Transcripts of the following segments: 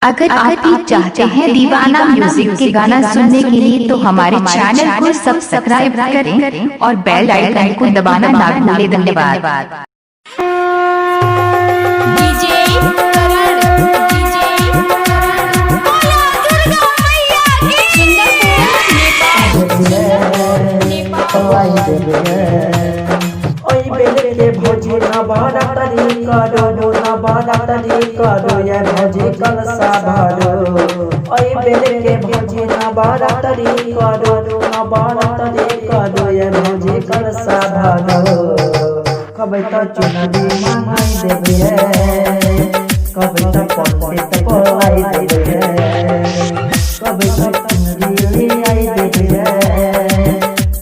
अगर आप भी चाहते हैं दीवाना म्यूजिक के गाना सुनने के लिए तो हमारे चैनल को सब्सक्राइब करें और बेल आइकन को दबाना ना भूलें। धन्यवाद। भोजी ना बारा तरी करो ना बारा तरी करो ये भोजी कलसा भरो। ओई बेल के भोजी ना बारा तरी करो ना बारा तरी करो ये भोजी कलसा भरो। कबै तो चुनरी मांगाई देबे कबै तो पंडित बोलाई देबे कबै तो चुनरी आई देबे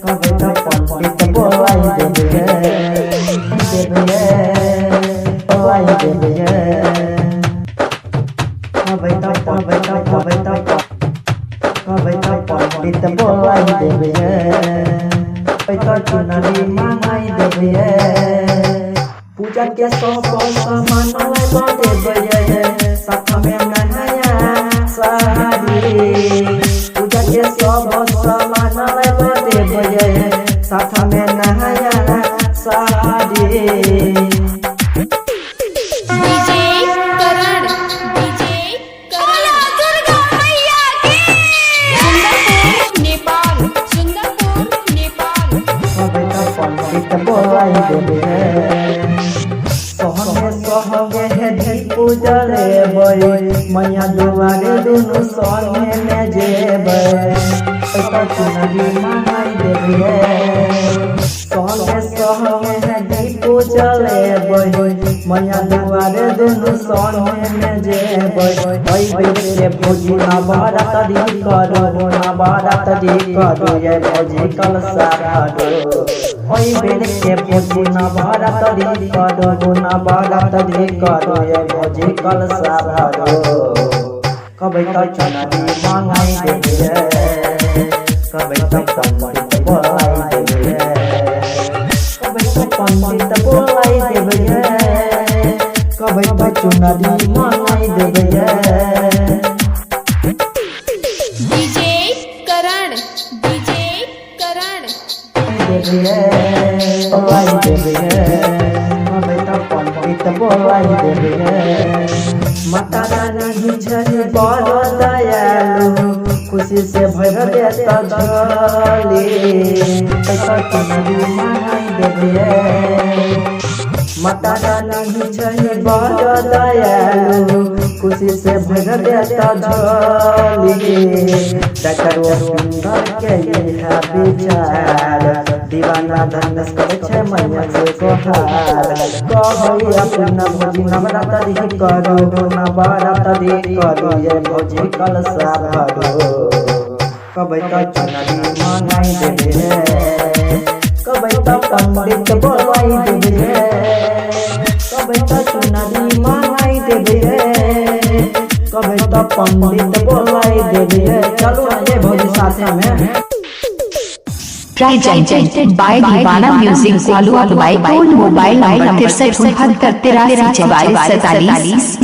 कबै तो पंडित बोलाई देबे पंडित बोलाई देबे चुनरी मांगाई देबे पूजा के सब सामान देबे साथ में नहाया साड़ी पूजा के सब सामान देबे साथ में नहाया साड़ी। बोलाई देबे सहगे है दीप जलेबे मैया दुआरे दुनु संगे में जेबे चुनरी मांगाई देबे सहगे है दीप जलेबे मैया दुआरे दुनु संगे में जेबे के भोजी ना बारा तरी करो ना बारा तरी करो ये भोजी कलसा भरो। ओई बेल के भोजी ना बारा तरी करो ना बारा तरी करो ये भोजी कलसा भरो। कबै तो चुनरी मांगाई देबे कबै तो पंडित बोलाई देबे कबै तो पंडित बोलाई देबे कबै तो चुनरी मांगाई देबे। बोलाई देबे पंडित बोलाई देबे माता रानी झरी बड़ दयालु खुशी से भर देता झोली चुनरी मांगाई देबे माता रानी झरी बड़ दयालु खुशी से भर देता झोली। सुंदर के यह विचार दीवाना धनुष करे मैया से कोहार कहई अपना भोजी नवरात्रि करो ना बारात्रि करो ये भोजी कलसा भरो। कबै तो चुनरी मांगाई देबे कबै तो पंडित बोलाई देबे कबै तो चुनरी मांगाई देबे कबै तो पंडित बोलाई देबे। चलो ये भोजी साथे में presented by Deewana music quality by mobile number 63 74 43 44 47।